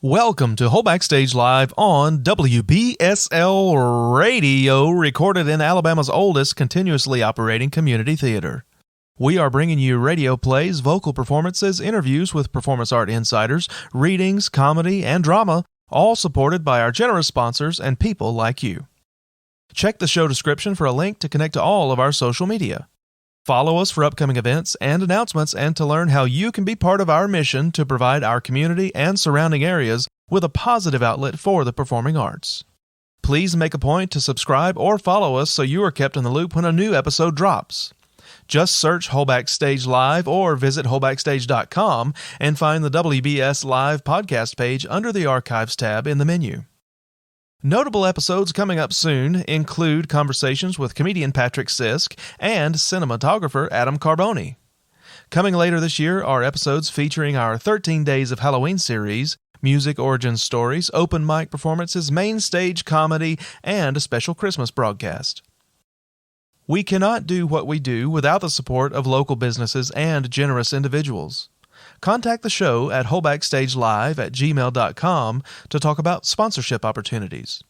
Welcome to Whole Backstage Live on WBSL Radio, recorded in Alabama's oldest continuously operating community theater. We are bringing you radio plays, vocal performances, interviews with performance art insiders, readings, comedy, and drama, all supported by our generous sponsors and people like you. Check the show description for a link to connect to all of our social media. Follow us for upcoming events and announcements and to learn how you can be part of our mission to provide our community and surrounding areas with a positive outlet for the performing arts. Please make a point to subscribe or follow us so you are kept in the loop when a new episode drops. Just search Whole Backstage Live or visit wholebackstage.com and find the WBS Live podcast page under the Archives tab in the menu. Notable episodes coming up soon include conversations with comedian Patrick Sisk and cinematographer Adam Carboni. Coming later this year are episodes featuring our 13 Days of Halloween series, music origin stories, open mic performances, main stage comedy, and a special Christmas broadcast. We cannot do what we do without the support of local businesses and generous individuals. Contact the show at wholebackstagelive@gmail.com to talk about sponsorship opportunities.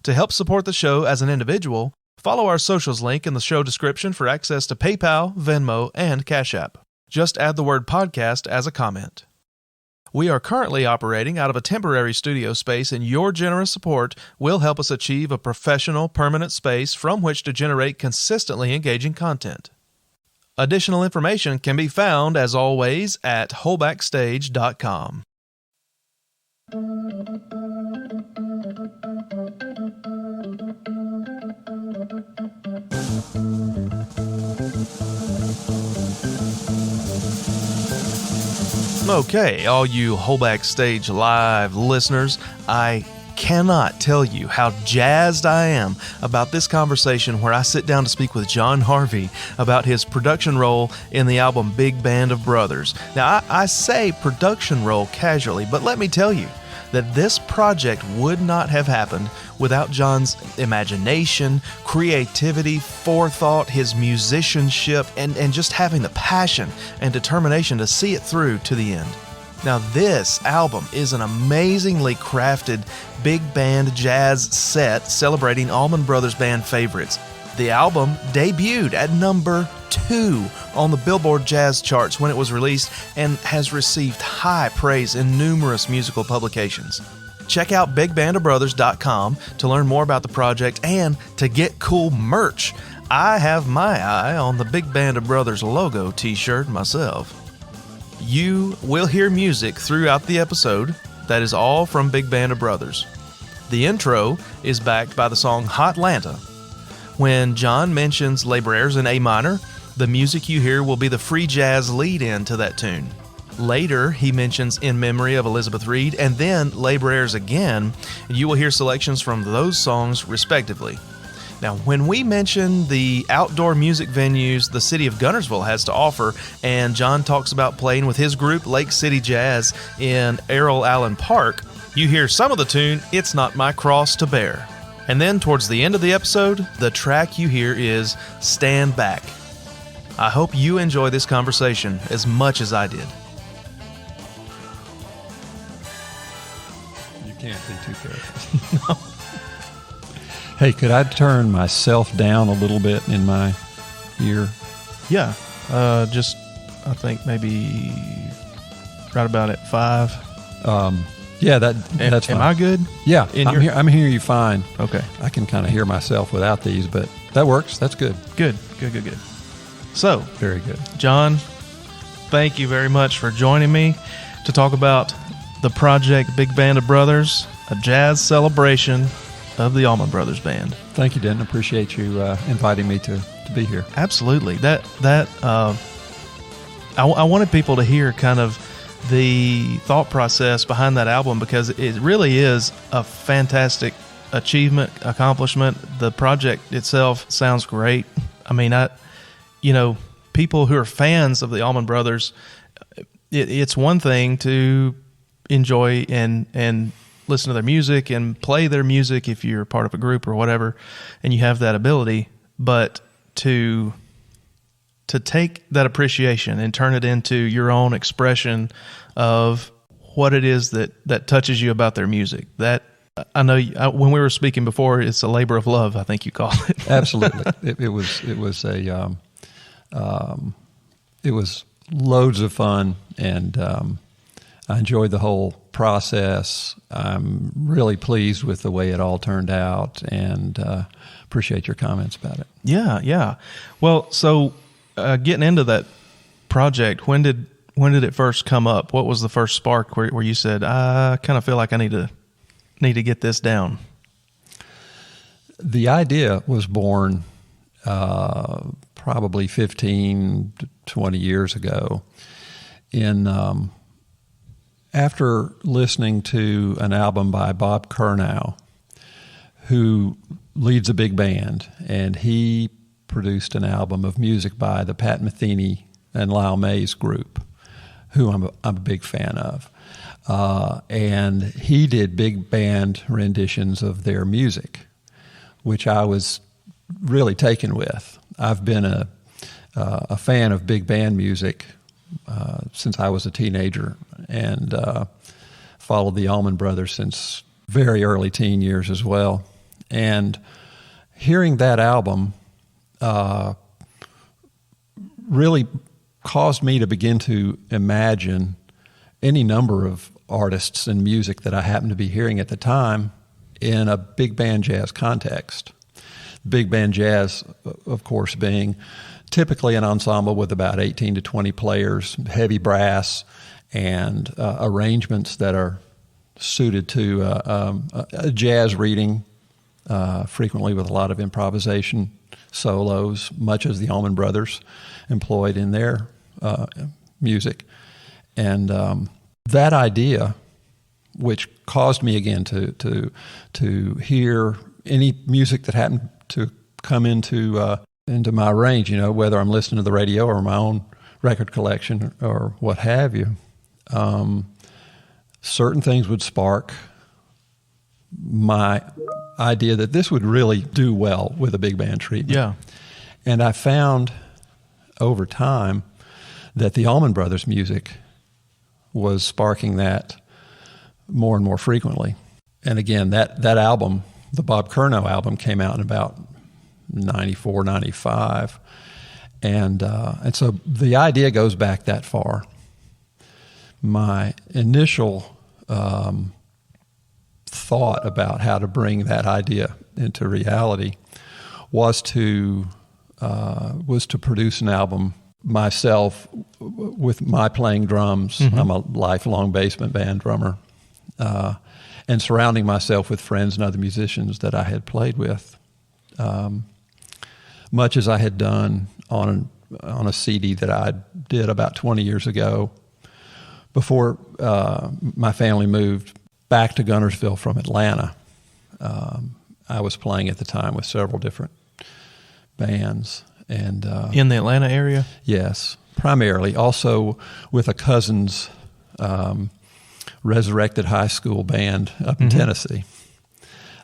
To help support the show as an individual, follow our socials link in the show description for access to PayPal, Venmo, and Cash App. Just add the word podcast as a comment. We are currently operating out of a temporary studio space, and your generous support will help us achieve a professional, permanent space from which to generate consistently engaging content. Additional information can be found, as always, at wholebackstage.com. Okay, all you Whole Backstage Live listeners, I cannot tell you how jazzed I am about this conversation where I sit down to speak with John Harvey about his production role in the album BBoB Brothers. Now, I say production role casually, but let me tell you that this project would not have happened without John's imagination, creativity, forethought, his musicianship, and just having the passion and determination to see it through to the end. Now, this album is an amazingly crafted big band jazz set celebrating Allman Brothers Band favorites. The album debuted at number 2 on the Billboard jazz charts when it was released and has received high praise in numerous musical publications. Check out bigbandofbrothers.com to learn more about the project and to get cool merch. I have my eye on the Big Band of Brothers logo t-shirt myself. You will hear music throughout the episode that is all from BBoB Brothers. The intro is backed by the song Hot Lanta. When John mentions Les Brers in A minor, the music you hear will be the free jazz lead-in to that tune. Later, he mentions In Memory of Elizabeth Reed and then Les Brers again, and you will hear selections from those songs respectively. Now, when we mention the outdoor music venues the city of Guntersville has to offer, and John talks about playing with his group Lake City Jazz in Errol Allen Park, you hear some of the tune, It's Not My Cross to Bear. And then towards the end of the episode, the track you hear is Stand Back. I hope you enjoy this conversation as much as I did. You can't be too careful. No. Hey, could I turn myself down a little bit in my ear? Yeah, just I think maybe right about at 5. Yeah, that's fine. Am I good? Yeah, I'm hearing you fine. Okay. I can kind of hear myself without these, but that works. That's good. Good. So, very good. John, thank you very much for joining me to talk about the project BBoB Brothers, a jazz celebration of the Allman Brothers Band. Thank you, Denton. Appreciate you inviting me to be here. Absolutely. I wanted people to hear kind of the thought process behind that album because it really is a fantastic achievement, accomplishment. The project itself sounds great. I mean, people who are fans of the Allman Brothers, it's one thing to enjoy and listen to their music and play their music if you're part of a group or whatever, and you have that ability, but to take that appreciation and turn it into your own expression of what it is that touches you about their music. That I know when we were speaking before, it's a labor of love, I think you call it. Absolutely. It was loads of fun, and I enjoyed the whole process. I'm really pleased with the way it all turned out, and appreciate your comments about it. Yeah. Well, so getting into that project, when did it first come up? What was the first spark where you said, I kind of feel like I need to get this down? The idea was born probably 15 to 20 years ago after listening to an album by Bob Curnow, who leads a big band, and he produced an album of music by the Pat Metheny and Lyle Mays group, who I'm a big fan of. And he did big band renditions of their music, which I was really taken with. I've been a fan of big band music since I was a teenager, and followed the Allman Brothers since very early teen years as well. And hearing that album really caused me to begin to imagine any number of artists and music that I happened to be hearing at the time in a big band jazz context. Big band jazz, of course, being typically an ensemble with about 18 to 20 players, heavy brass, and arrangements that are suited to a jazz reading, frequently with a lot of improvisation solos, much as the Allman Brothers employed in their music. And that idea, which caused me again to hear any music that happened to come into my range, whether I'm listening to the radio or my own record collection or what have you, certain things would spark my idea that this would really do well with a big band treatment. Yeah. And I found over time that the Allman Brothers music was sparking that more and more frequently. And again, that album, the Bob Curnow album, came out in about 94, 95. And so the idea goes back that far. My initial thought about how to bring that idea into reality was to produce an album myself with my playing drums. Mm-hmm. I'm a lifelong basement band drummer, and surrounding myself with friends and other musicians that I had played with, much as I had done on a CD that I did about 20 years ago, before my family moved back to Guntersville from Atlanta. I was playing at the time with several different bands. And in the Atlanta area? Yes, primarily. Also with a cousin's resurrected high school band up in Tennessee.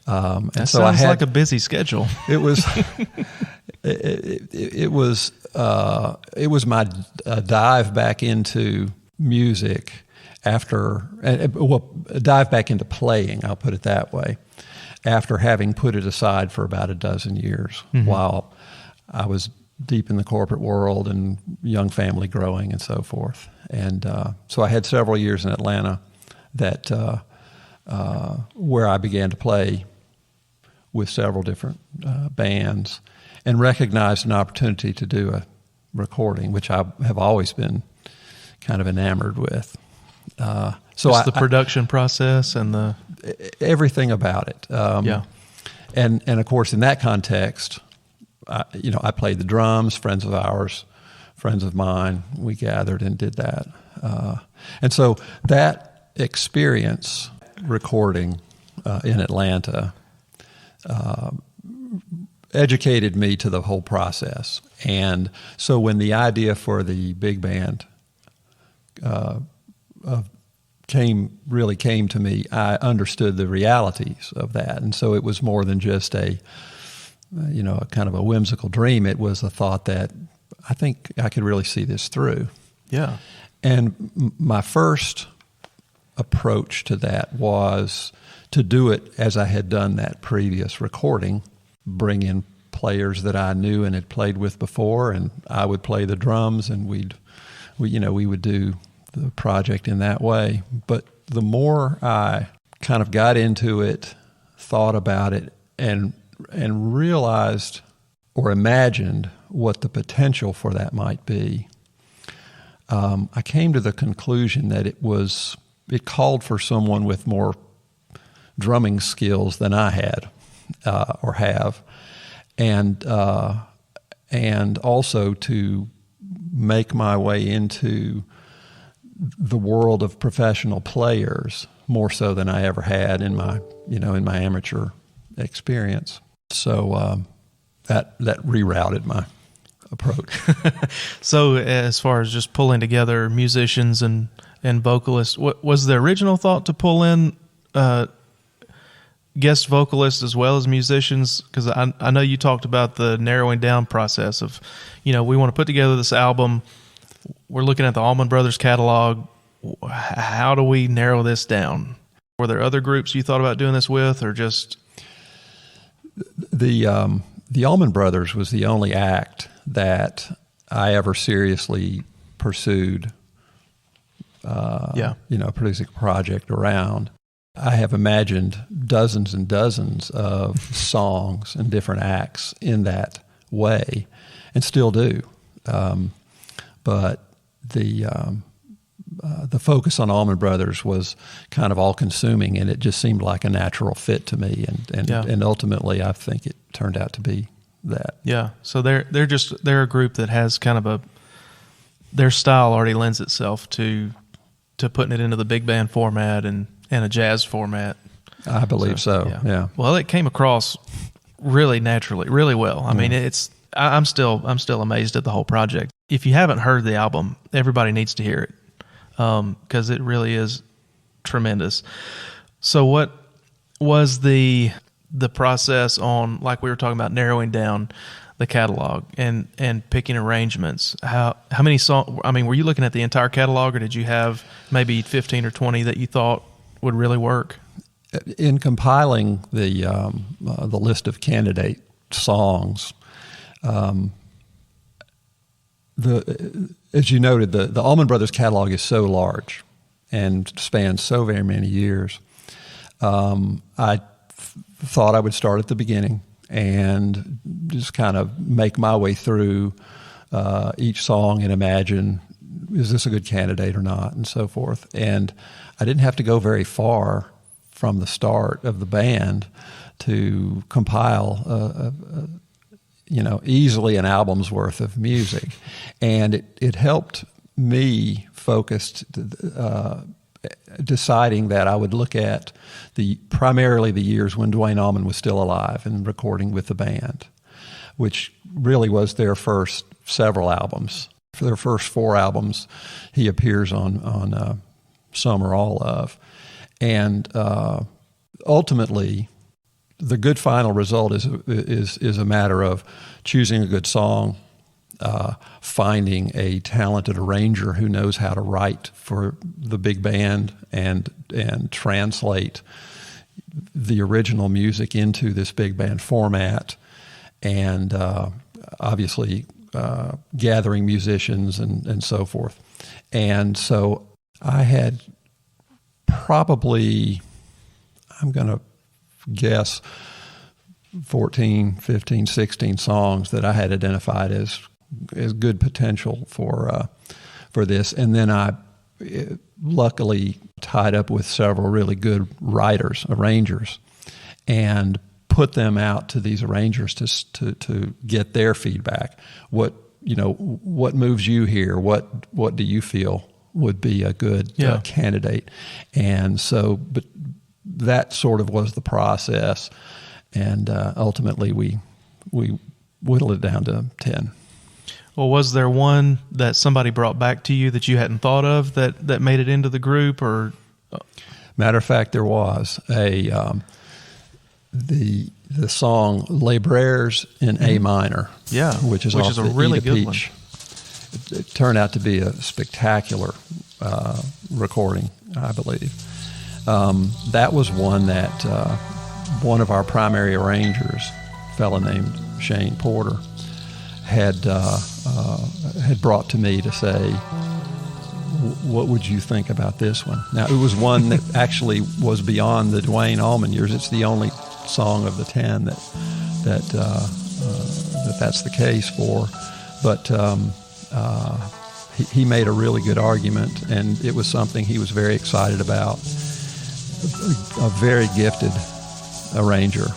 That sounds like a busy schedule. It was. It was my dive back into music dive back into playing, I'll put it that way, after having put it aside for about a dozen years while I was deep in the corporate world and young family growing and so forth. And so I had several years in Atlanta that where I began to play with several different bands and recognized an opportunity to do a recording, which I have always been kind of enamored with. So the production process and everything about it. Yeah. And of course, in that context, I played the drums, friends of mine, we gathered and did that. And so that experience recording in Atlanta educated me to the whole process. And so when the idea for the big band came to me, I understood the realities of that. And so it was more than just a kind of a whimsical dream. It was a thought that I think I could really see this through. Yeah. And my first approach to that was to do it as I had done that previous recording, bring in players that I knew and had played with before, and I would play the drums, and we would do the project in that way. But the more I kind of got into it, thought about it, and realized or imagined what the potential for that might be, I came to the conclusion that it called for someone with more drumming skills than I had or have, and also to make my way into the world of professional players more so than I ever had in my amateur experience. So that rerouted my approach. So as far as just pulling together musicians and vocalists, what was the original thought to pull in guest vocalists as well as musicians? Because I know you talked about the narrowing down process of, we want to put together this album. We're looking at the Allman Brothers catalog. How do we narrow this down? Were there other groups you thought about doing this with, or just the Allman Brothers was the only act that I ever seriously pursued? Producing a project around. I have imagined dozens and dozens of songs and different acts in that way, and still do. But the focus on Allman Brothers was kind of all-consuming, and it just seemed like a natural fit to me. And ultimately, I think it turned out to be that. Yeah. So they're a group that has kind of their style already lends itself to putting it into the big band format and a jazz format. I believe so. Yeah. Well, it came across really naturally, really well. I mean, I'm still amazed at the whole project. If you haven't heard the album, everybody needs to hear it, because it really is tremendous. So what was the process on, like we were talking about, narrowing down the catalog and picking arrangements? How many songs? I mean, were you looking at the entire catalog, or did you have maybe 15 or 20 that you thought would really work? In compiling the list of candidate songs, as you noted, the Allman Brothers catalog is so large and spans so very many years. I thought I would start at the beginning and just kind of make my way through each song and imagine, is this a good candidate or not, and so forth. And I didn't have to go very far from the start of the band to compile easily an album's worth of music. And it helped me focus deciding that I would look at primarily the years when Duane Allman was still alive and recording with the band, which really was their first several albums. For their first 4 albums, he appears on some or all of. And ultimately, the good final result is a matter of choosing a good song, finding a talented arranger who knows how to write for the big band and translate the original music into this big band format, and obviously gathering musicians and so forth. And so I had probably, I'm going to guess, 14, 15, 16 songs that I had identified as good potential for this. And then I luckily tied up with several really good writers, arrangers, and put them out to these arrangers to get their feedback. What moves you here? What do you feel would be a good candidate? And so, but that sort of was the process, and ultimately we whittled it down to 10. Well, was there one that somebody brought back to you that you hadn't thought of that made it into the group? Or matter of fact, there was the song "Les Brers" in A minor, which is a really good one. It turned out to be a spectacular recording, I believe. That was one that one of our primary arrangers, a fellow named Shane Porter, had brought to me to say, what would you think about this one? Now, it was one that actually was beyond the Duane Allman years. It's the only song of the 10 that's the case for. But he made a really good argument, and it was something he was very excited about. A very gifted arranger,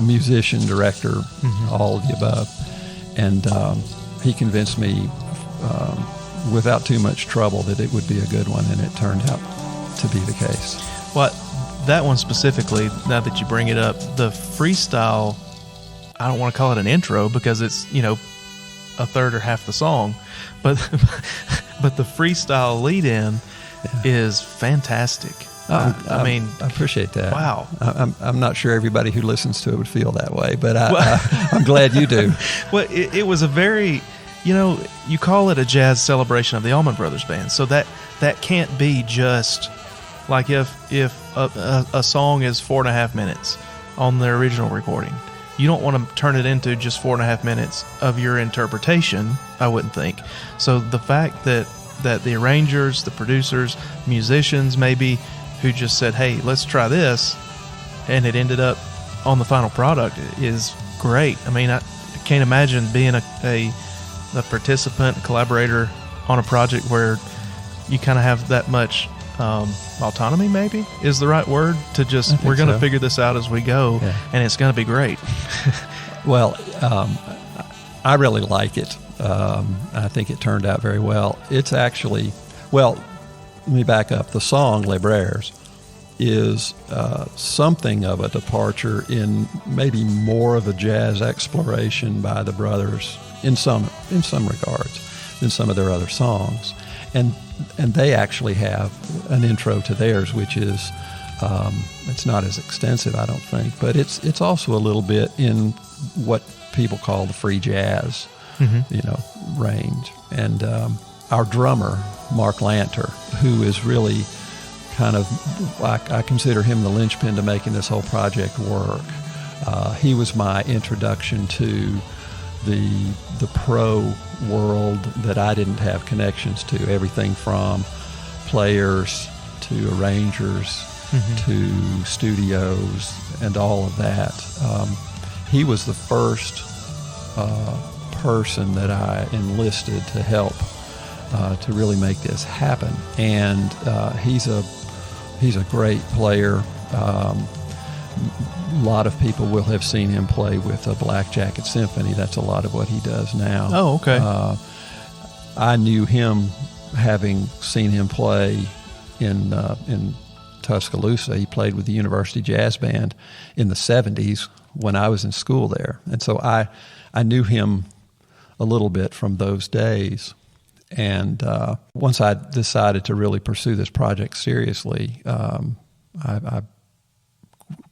musician, director, all of the above. And he convinced me without too much trouble that it would be a good one, and it turned out to be the case. Well, that one specifically, now that you bring it up, the freestyle, I don't want to call it an intro because it's, a third or half the song, but the freestyle lead-in is fantastic. I mean, I appreciate that. Wow. I'm not sure everybody who listens to it would feel that way, but I'm glad you do. Well, it was a very, you call it a jazz celebration of the Allman Brothers Band, so that can't be just like if a song is 4.5 minutes on the original recording. You don't want to turn it into just 4.5 minutes of your interpretation, I wouldn't think. So the fact that the arrangers, the producers, musicians maybe, who just said, hey, let's try this, and it ended up on the final product is great. I mean, I can't imagine being a participant, collaborator on a project where you kind of have that much autonomy, maybe is the right word, to just, we're going to figure this out as we go, and it's going to be great. Well, I really like it. I think it turned out very well. It's actually, let me back up. The song Les Brers is something of a departure in maybe more of a jazz exploration by the brothers in some regards than some of their other songs. And they actually have an intro to theirs, which is it's not as extensive, I don't think, but it's also a little bit in what people call the free jazz, range. And our drummer, Mark Lanta, who is really kind of, I consider him the linchpin to making this whole project work. He was my introduction to the pro world that I didn't have connections to. Everything from players to arrangers to studios and all of that. He was the first person that I enlisted to help to really make this happen. And he's a great player. A lot of people will have seen him play with a Black Jacket Symphony. That's a lot of what he does now. Oh, okay. I knew him having seen him play in Tuscaloosa. He played with the University Jazz Band in the 70s when I was in school there. And so I knew him a little bit from those days. And once I decided to really pursue this project seriously, I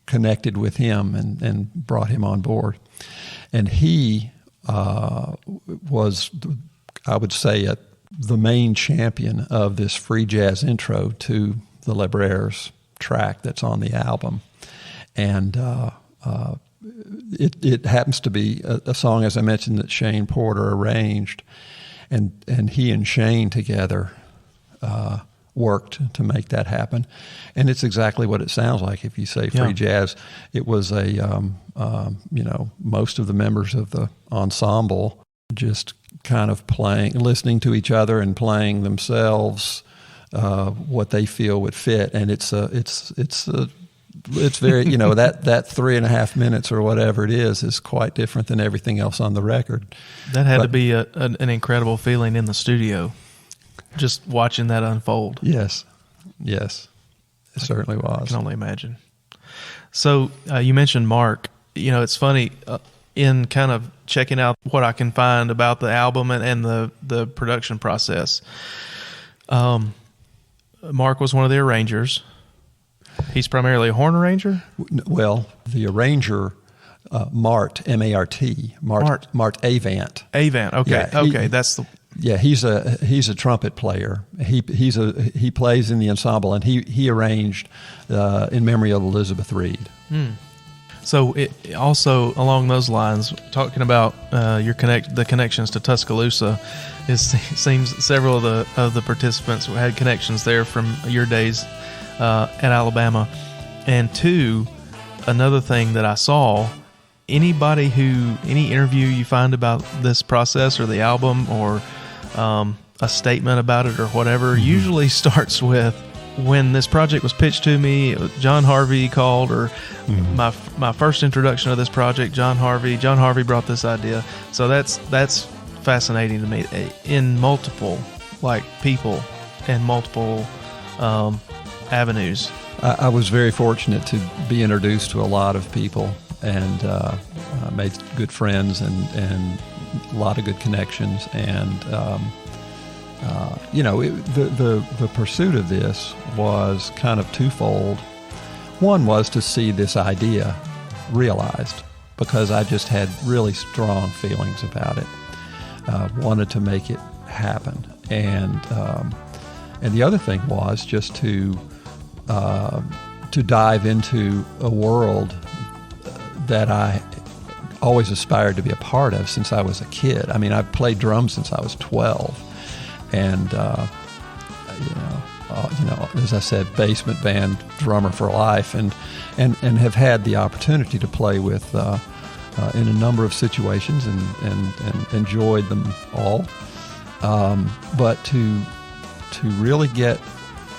connected with him and brought him on board. And he was, I would say, the main champion of this free jazz intro to the Les Brers track that's on the album. And it happens to be a song, as I mentioned, that Shane Porter arranged. And he and Shane together worked to make that happen. And it's exactly what it sounds like. If you say free jazz, it was most of the members of the ensemble just kind of listening to each other and playing themselves what they feel would fit. And it's very, that 3.5 minutes or whatever it is quite different than everything else on the record. That had to be an incredible feeling in the studio, just watching that unfold. Yes, it certainly was. I can only imagine. So you mentioned Mark. It's funny, in kind of checking out what I can find about the album and the production process, Mark was one of the arrangers. He's primarily a horn arranger? Well, the arranger, Mart, M-A-R-T, Mart Avant. Avant, okay. Yeah, that's the... Yeah, he's a trumpet player. He plays in the ensemble, and he arranged in memory of Elizabeth Reed. So it also along those lines, talking about the connections to Tuscaloosa, it seems several of the participants had connections there from your days at Alabama. And two, another thing that I saw, any interview you find about this process or the album or a statement about it or whatever, usually starts with, when this project was pitched to me, John Harvey called, or my first introduction of this project, John Harvey brought this idea. So that's fascinating to me, in multiple people and multiple avenues. I was very fortunate to be introduced to a lot of people, and made good friends and a lot of good connections. And the pursuit of this was kind of twofold. One was to see this idea realized, because I just had really strong feelings about it. Wanted to make it happen, and the other thing was just to dive into a world that I always aspired to be a part of since I was a kid. I mean, I've played drums since I was 12, and as I said, basement band drummer for life, and have had the opportunity to play with in a number of situations and enjoyed them all. But to really get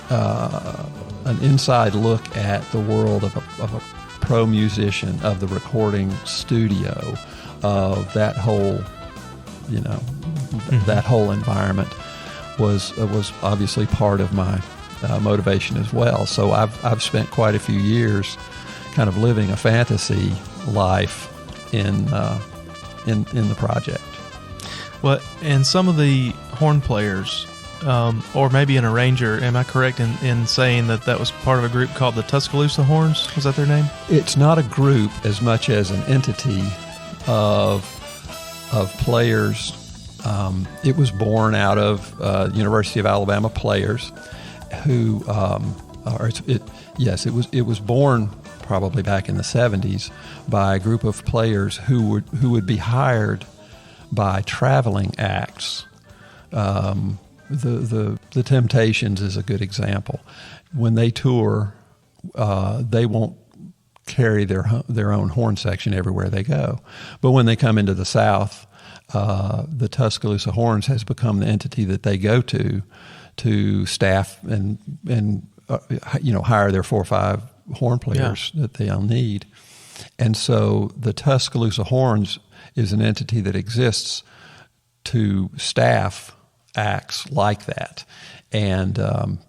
an inside look at the world of a pro musician, of the recording studio, of that whole, that whole environment was obviously part of my motivation as well. So I've spent quite a few years kind of living a fantasy life in the project. Well, and some of the horn players, or maybe an arranger, am I correct in saying that was part of a group called the Tuscaloosa Horns? Was that their name? It's not a group as much as an entity of players. It was born out of University of Alabama players who, it was born probably back in the 70s by a group of players who would be hired by traveling acts. The Temptations is a good example. When they tour, they won't carry their own horn section everywhere they go. But when they come into the South, the Tuscaloosa Horns has become the entity that they go to staff and hire their 4 or 5 horn players that they'll need. And so the Tuscaloosa Horns is an entity that exists to staff acts like that. And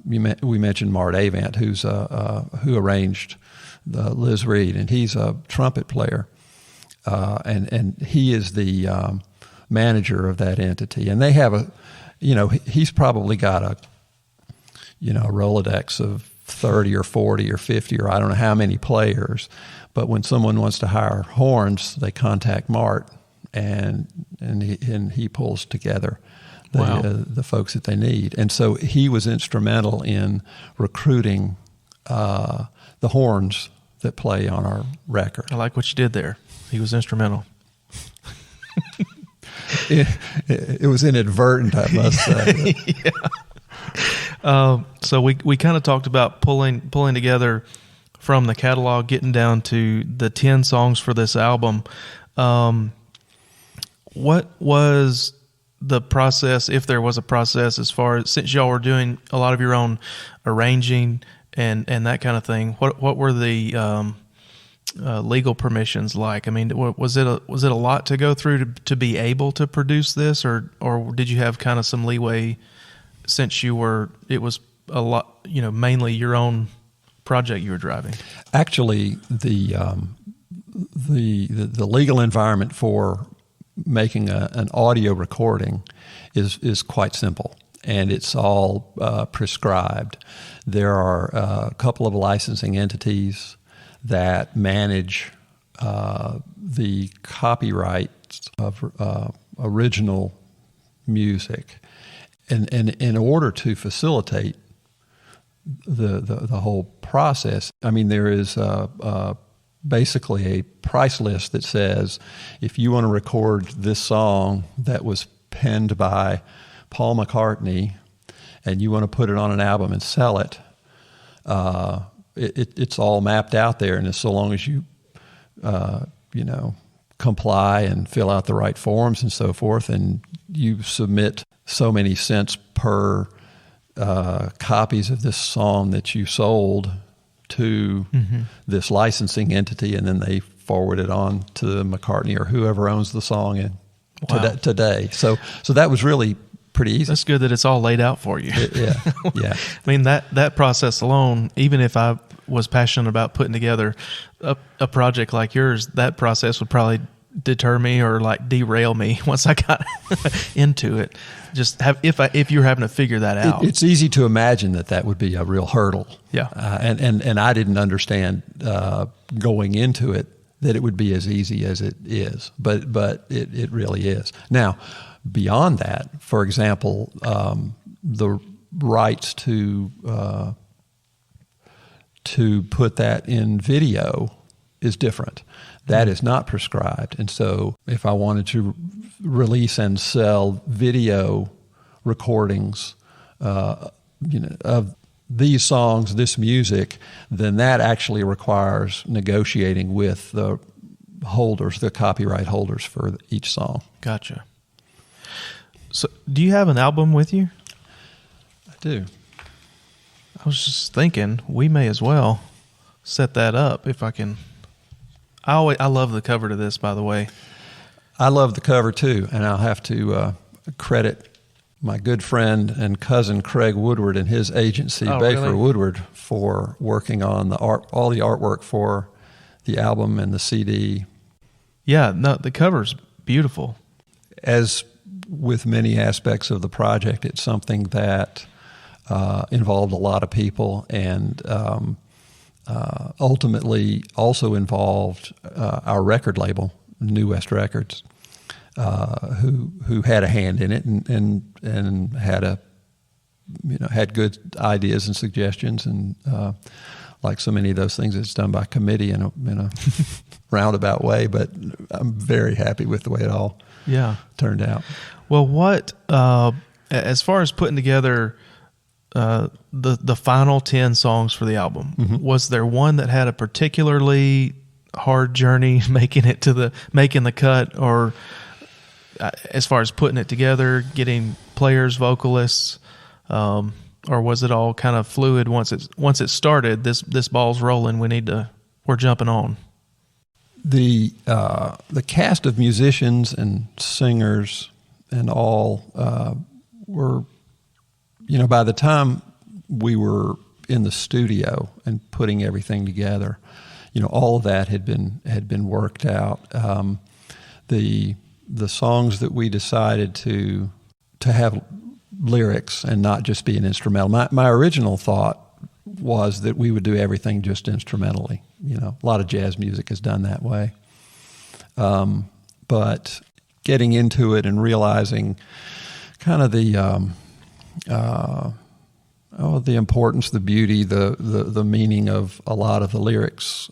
we mentioned Mart Avant, who arranged Liz Reed, and he's a trumpet player, and he is the manager of that entity. And they have he's probably got a Rolodex of 30 or 40 or 50 or I don't know how many players. But when someone wants to hire horns, they contact Mart, and he pulls together the folks that they need. And so he was instrumental in recruiting the horns that play on our record. I like what you did there. He was instrumental. It was inadvertent, I must say. Yeah. So we kind of talked about pulling together from the catalog, getting down to the 10 songs for this album. What was the process, if there was a process, as far as, since y'all were doing a lot of your own arranging and that kind of thing, what were the legal permissions like? I mean, was it a lot to go through to be able to produce this, or did you have kind of some leeway since it was a lot, mainly your own project you were driving? Actually, the legal environment for making an audio recording is quite simple, and it's all prescribed. There are a couple of licensing entities that manage the copyrights of original music. And in order to facilitate the whole process, I mean, there is basically a price list that says, if you want to record this song that was penned by Paul McCartney and you want to put it on an album and sell it, it's all mapped out there. And so long as you, comply and fill out the right forms and so forth, and you submit so many cents per copies of this song that you sold to this licensing entity, and then they forward it on to McCartney or whoever owns the song today. So that was really pretty easy. That's good that it's all laid out for you. Yeah. I mean, that process alone, even if I was passionate about putting together a project like yours, that process would probably deter me or like derail me once I got into it. Just if you're having to figure that out, it's easy to imagine that would be a real hurdle. Yeah, and I didn't understand going into it that it would be as easy as it is, but it really is. Now, beyond that, for example, the rights to put that in video is different. That is not prescribed. And so if I wanted to release and sell video recordings of these songs, this music, then that actually requires negotiating with the holders, the copyright holders for each song. Gotcha. So do you have an album with you? I do. I was just thinking we may as well set that up if I can. I love the cover to this, by the way. I love the cover too, and I'll have to credit my good friend and cousin Craig Woodward and his agency, Baker really? Woodward, for working on all the artwork for the album and the CD. Yeah, no, the cover's beautiful. As with many aspects of the project, it's something that involved a lot of people and ultimately also involved our record label, New West Records, who had a hand in it and had had good ideas and suggestions, and like so many of those things, it's done by committee in a roundabout way. But I'm very happy with the way it all turned out. Well, what as far as putting together the final 10 songs for the album, was there one that had a particularly hard journey making the cut, or as far as putting it together, getting players, vocalists, or was it all kind of fluid once it started? This ball's rolling. We're jumping on. The cast of musicians and singers and all were, by the time we were in the studio and putting everything together, all of that had been worked out. The songs that we decided to have lyrics and not just be an instrumental. My original thought was that we would do everything just instrumentally. A lot of jazz music is done that way. But getting into it and realizing kind of the importance, the beauty, the meaning of a lot of the lyrics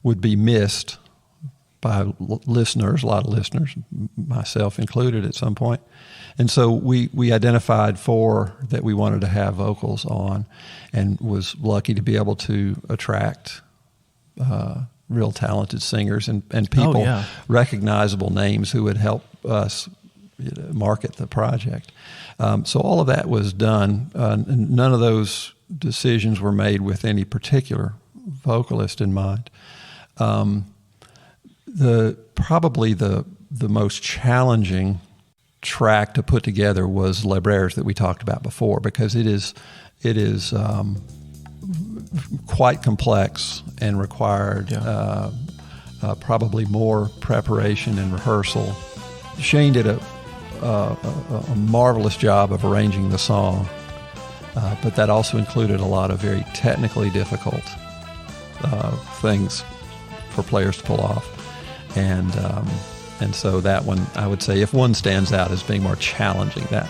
would be missed by listeners, a lot of listeners, myself included at some point. And so we identified 4 that we wanted to have vocals on, and was lucky to be able to attract real talented singers and people, recognizable names who would help us market the project. So all of that was done. And none of those decisions were made with any particular vocalist in mind. Probably the most challenging track to put together was Brers that we talked about before, because it is quite complex and required probably more preparation and rehearsal. Shane did a marvelous job of arranging the song, but that also included a lot of very technically difficult things for players to pull off. And And so that one, I would say, if one stands out as being more challenging, that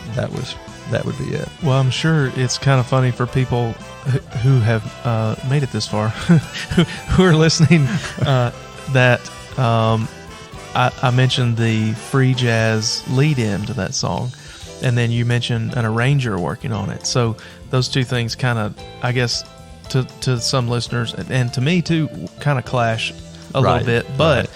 would be it. Well, I'm sure it's kind of funny for people who have made it this far, who are listening, that I mentioned the free jazz lead-in to that song, and then you mentioned an arranger working on it. So those two things kind of, I guess, to some listeners, and to me too, kind of clash a little bit, but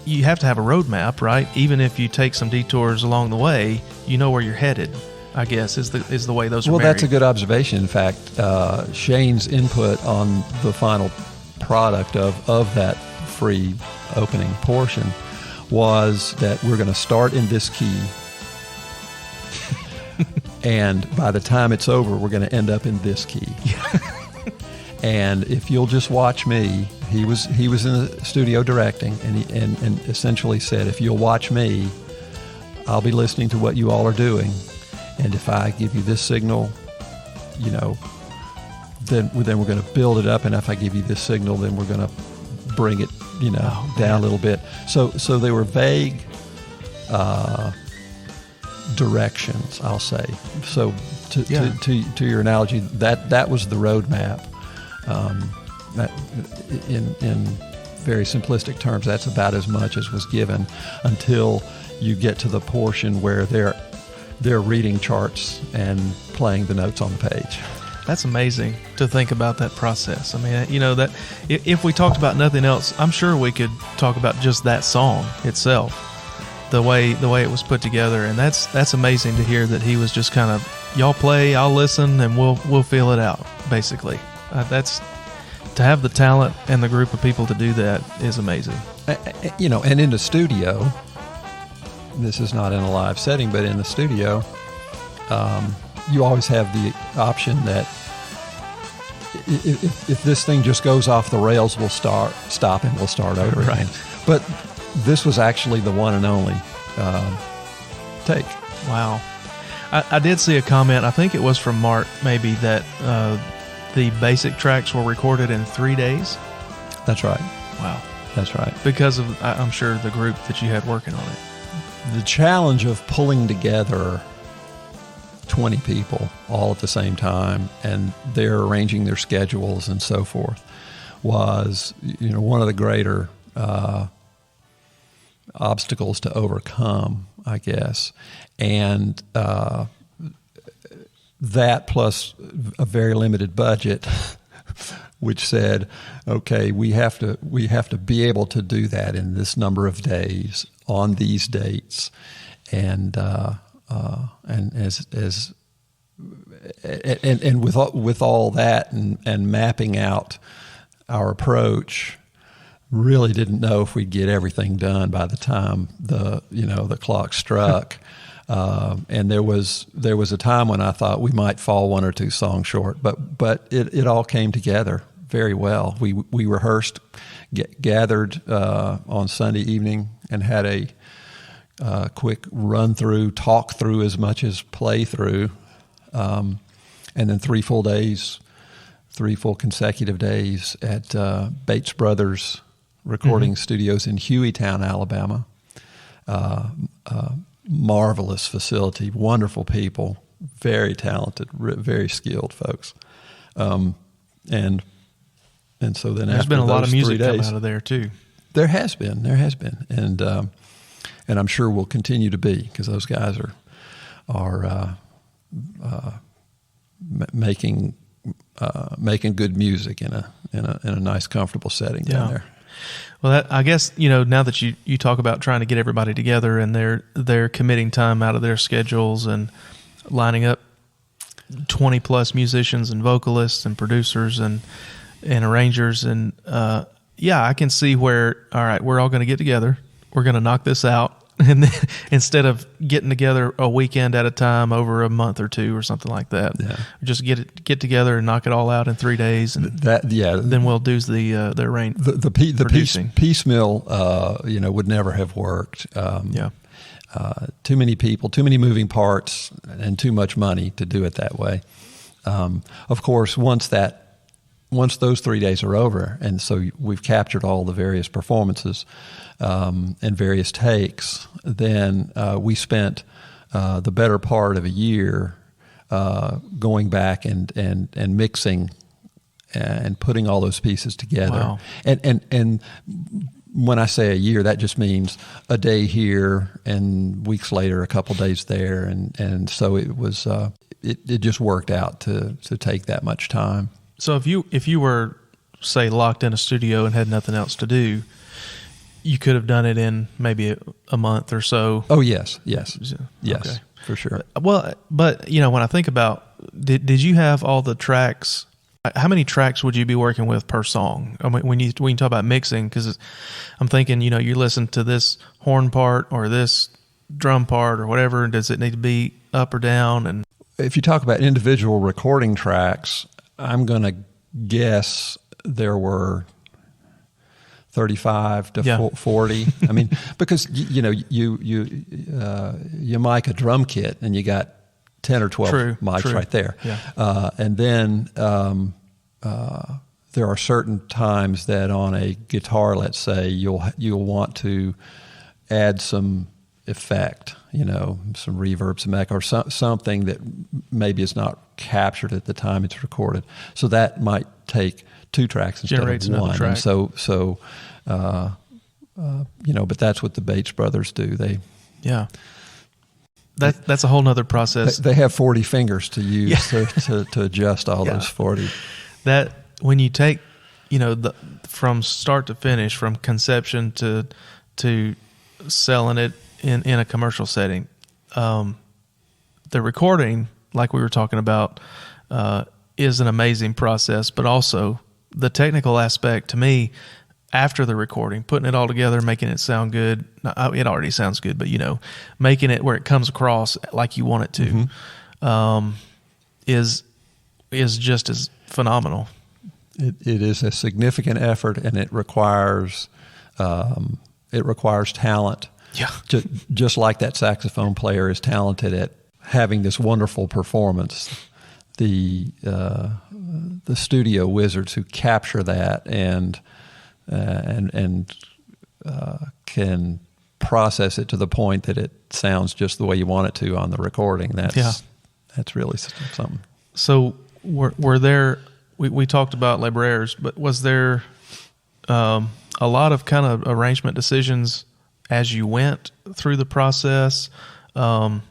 you have to have a roadmap, right? Even if you take some detours along the way, you know where you're headed, I guess, is the way those are married. Well, that's a good observation. In fact, Shane's input on the final product of that free opening portion was that we're going to start in this key, and by the time it's over, we're going to end up in this key. And if you'll just watch me, he was in the studio directing, and essentially said, if you'll watch me, I'll be listening to what you all are doing, and if I give you this signal, then we're going to build it up, and if I give you this signal, then we're going to bring it down a little bit. So they were vague directions, I'll say. So to your analogy, that was the roadmap. That in very simplistic terms, that's about as much as was given until you get to the portion where they're reading charts and playing the notes on the page. That's amazing to think about that process. I mean, that if we talked about nothing else, I'm sure we could talk about just that song itself, the way it was put together, and that's amazing to hear that he was just kind of, y'all play, I'll listen, and we'll feel it out, basically. That's, to have the talent and the group of people to do that is amazing. And in the studio, this is not in a live setting, but in the studio, you always have the option that if this thing just goes off the rails, we'll stop and we'll start over. Right. But this was actually the one and only take. Wow. I did see a comment, I think it was from Mark, maybe, that the basic tracks were recorded in 3 days. That's right. Wow. That's right. Because of, I'm sure, the group that you had working on it. The challenge of pulling together 20 people all at the same time, and they're arranging their schedules and so forth, was one of the greater obstacles to overcome, I guess. And that plus a very limited budget, which said, okay, we have to be able to do that in this number of days on these dates, and with all that and mapping out our approach, really didn't know if we'd get everything done by the time the clock struck. And there was a time when I thought we might fall one or two songs short, but it all came together very well. We rehearsed, gathered on Sunday evening, and had a quick run through, talk through as much as play through, and then 3 full consecutive days at Bates Brothers recording studios in Hueytown, Alabama. Marvelous facility, wonderful people, very talented, very skilled folks, and so then there's been a lot of music come out of there too. There has been, and I'm sure will continue to be, because those guys are making good music in a nice, comfortable setting down there. Well, I guess, now that you talk about trying to get everybody together, and they're committing time out of their schedules and lining up 20 plus musicians and vocalists and producers and arrangers, and I can see where, all right, we're all going to get together, we're going to knock this out, and then, instead of getting together a weekend at a time over a month or two or something like that, just get together and knock it all out in 3 days, and then we'll do the arrange. The piecemeal would never have worked. Too many people, too many moving parts, and too much money to do it that way. Of course, once that once those 3 days are over, and so we've captured all the various performances and various takes, then we spent the better part of a year going back and mixing and putting all those pieces together. Wow. And when I say a year, that just means a day here and weeks later, a couple days there, and so it was. It just worked out to take that much time. So if you were, say, locked in a studio and had nothing else to do, you could have done it in maybe a month or so. Oh yes, Okay. For sure. Well, but when I think about, did you have all the tracks? How many tracks would you be working with per song? I mean, when you talk about mixing, because I'm thinking, you listen to this horn part or this drum part or whatever. Does it need to be up or down? And if you talk about individual recording tracks, I'm going to guess there were 35 to 40. I mean, because you mic a drum kit and you got 10 or 12 mics right there. Yeah. And then there are certain times that on a guitar, let's say, you'll want to add some effect, some reverb, some echo, or something that maybe is not captured at the time it's recorded. So that might take 2 tracks instead Generates of 1. another track. And so but that's what the Bates brothers do. That's a whole nother process. They have 40 fingers to use to adjust all those 40. That when you take, from start to finish, from conception to selling it in a commercial setting, the recording, like we were talking about, is an amazing process, but also the technical aspect to me after the recording, putting it all together, making it sound good. It already sounds good, but making it where it comes across like you want it to, is just as phenomenal. It is a significant effort, and it requires talent. Yeah, just like that saxophone player is talented at having this wonderful performance. The studio wizards who capture that and can process it to the point that it sounds just the way you want it to on the recording. That's really something. So were there? We talked about Les Brers, but was there a lot of kind of arrangement decisions as you went through the process? Kind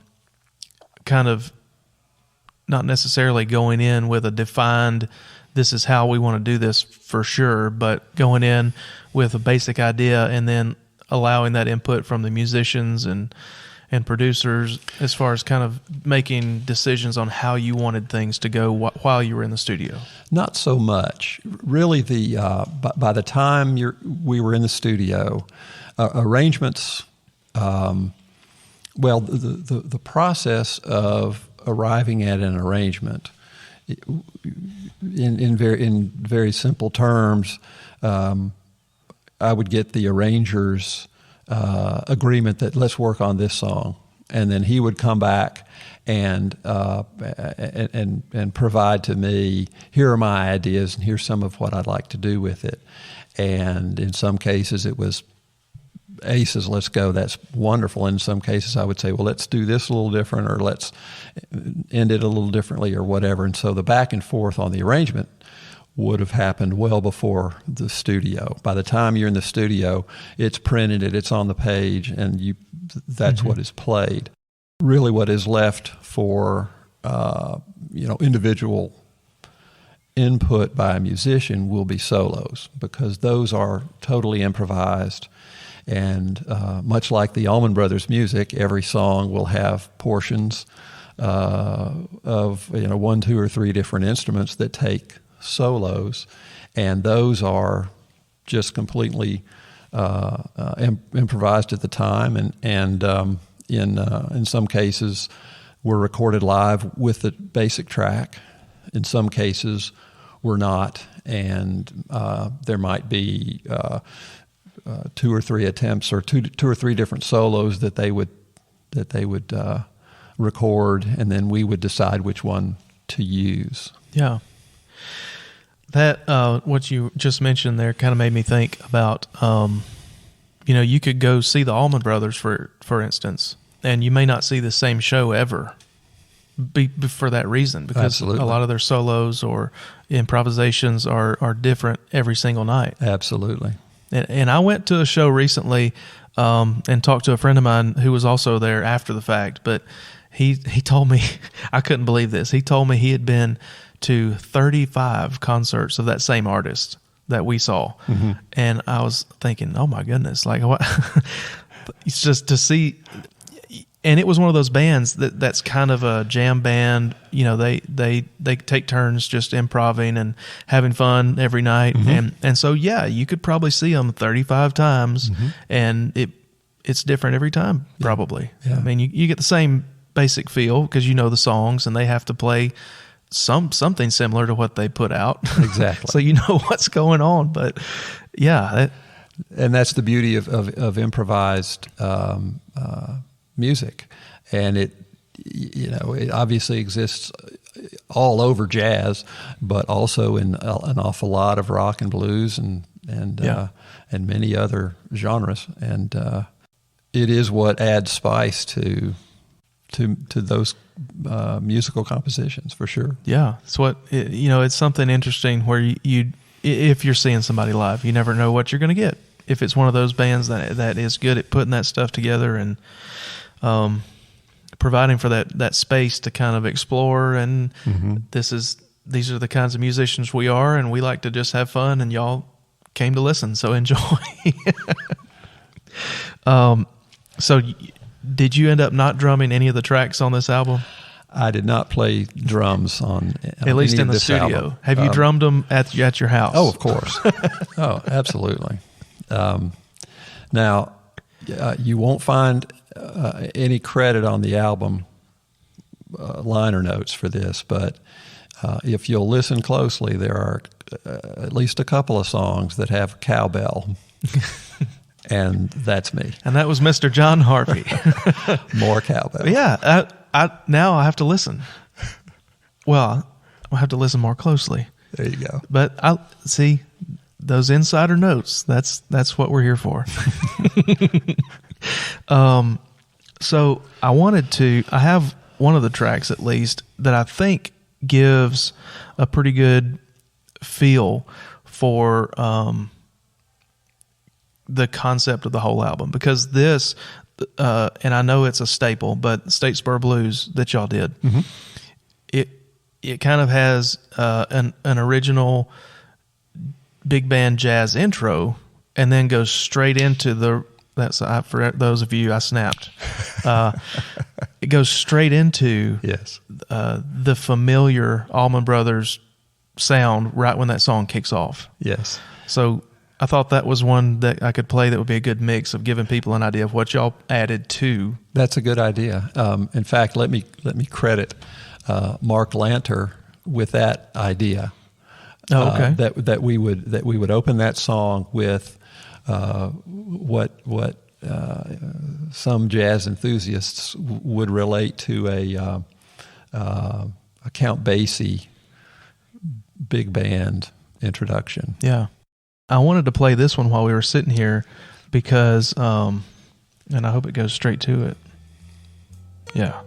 of not necessarily going in with a defined, this is how we want to do this for sure, but going in with a basic idea and then allowing that input from the musicians and producers as far as kind of making decisions on how you wanted things to go while you were in the studio. Not so much. Really, by the time we were in the studio, arrangements, the process of arriving at an arrangement, in very simple terms, I would get the arranger's agreement that let's work on this song, and then he would come back and provide to me, here are my ideas and here's some of what I'd like to do with it. And in some cases it was aces, let's go, that's wonderful. In some cases I would say, well, let's do this a little different, or let's end it a little differently, or whatever. And so the back and forth on the arrangement would have happened well before the studio. By the time you're in the studio, it's printed, it's on the page, and that's what is played. Really what is left for individual input by a musician will be solos, because those are totally improvised. And much like the Allman Brothers music, every song will have portions of 1, 2, or 3 different instruments that take solos, and those are just completely improvised at the time, and in some cases were recorded live with the basic track. In some cases were not, and there might be 2 or 3 attempts, or two or three different solos that they would record, and then we would decide which one to use. Yeah. That what you just mentioned there kind of made me think about, you could go see the Allman Brothers for instance, and you may not see the same show ever, for that reason, because Absolutely. a lot of their solos or improvisations are different every single night. Absolutely. And I went to a show recently and talked to a friend of mine who was also there after the fact, but he told me, I couldn't believe this. He told me he had been to 35 concerts of that same artist that we saw. Mm-hmm. And I was thinking, oh my goodness, like what? It's just to see. And it was one of those bands that's kind of a jam band. They take turns just improvising and having fun every night. Mm-hmm. And so, yeah, you could probably see them 35 times, mm-hmm. and it's different every time, probably. Yeah. I mean, you get the same basic feel because you know the songs, and they have to play something similar to what they put out. Exactly. So you know what's going on. But, yeah. And that's the beauty of improvised music, and it obviously exists all over jazz, but also in an awful lot of rock and blues and many other genres, and it is what adds spice to those musical compositions, for sure. Yeah, it's what it's something interesting where you if you're seeing somebody live, you never know what you're going to get. If it's one of those bands that is good at putting that stuff together and providing for that space to kind of explore, and mm-hmm. these are the kinds of musicians we are, and we like to just have fun, and y'all came to listen, so enjoy. So did you end up not drumming any of the tracks on this album? I did not play drums on at least in the studio. Album. Have you drummed them at your house? Oh, of course. Oh, absolutely. Now, you won't find any credit on the album liner notes for this, but if you'll listen closely, there are at least a couple of songs that have cowbell, and that's me. And that was Mr. John Harvey. More cowbell. Yeah, now I have to listen. Well, I'll have to listen more closely. There you go. But I see those insider notes. That's what we're here for. So I have one of the tracks at least that I think gives a pretty good feel for the concept of the whole album, because this, and I know it's a staple, but Statesboro Blues that y'all did, mm-hmm. it kind of has an original big band jazz intro, and then goes straight into for those of you I snapped. It goes straight into the familiar Allman Brothers sound right when that song kicks off. Yes. So I thought that was one that I could play that would be a good mix of giving people an idea of what y'all added to. That's a good idea. In fact, let me credit Mark Lanta with that idea. Oh, okay. That we would open that song with what some jazz enthusiasts would relate to a Count Basie big band introduction. Yeah. I wanted to play this one while we were sitting here because, and I hope it goes straight to it. Yeah.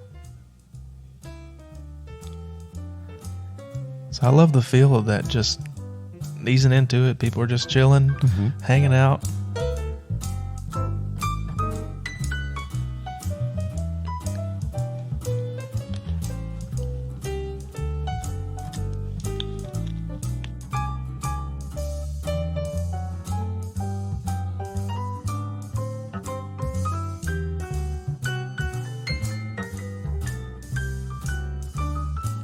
So I love the feel of that, just easing into it. People are just chilling, mm-hmm. hanging out.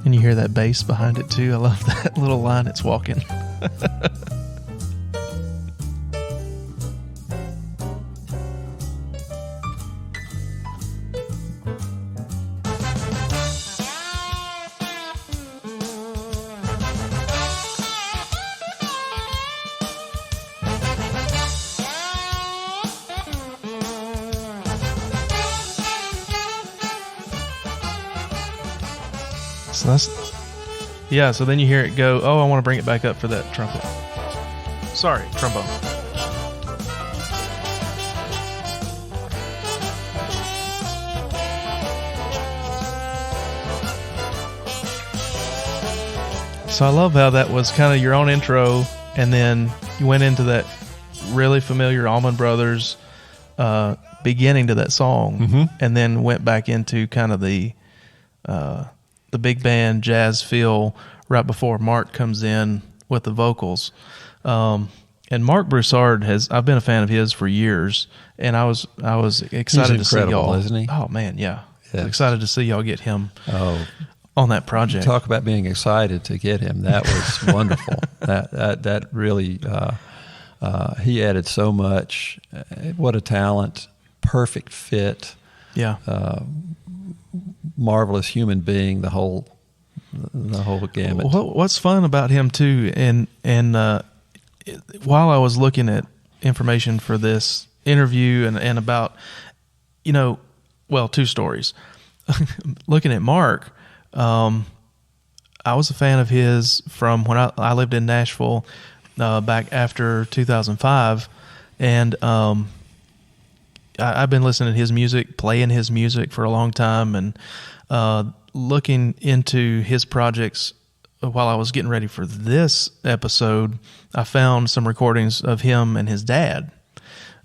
And you hear that bass behind it too. I love that little line it's walking. So Yeah, so then you hear it go, oh, I want to bring it back up for that trumpet. Sorry, trombone. So I love how that was kind of your own intro, and then you went into that really familiar Allman Brothers beginning to that song, and then went back into kind of the big band jazz feel right before Mark comes in with the vocals. And Mark Broussard I've been a fan of his for years, and I was excited to see y'all. Isn't he? Oh man, yeah. Yes. Excited to see y'all get him Oh, on that project. talk about being excited to get him. That was wonderful. That really, he added so much. What a talent. Perfect fit. Yeah. Marvelous human being, the whole gamut. What's fun about him too, and while I was looking at information for this interview and about, two stories. Looking at Mark, I was a fan of his from when I lived in Nashville back after 2005, and I've been listening to his music, playing his music for a long time, and looking into his projects while I was getting ready for this episode. I found some recordings of him and his dad,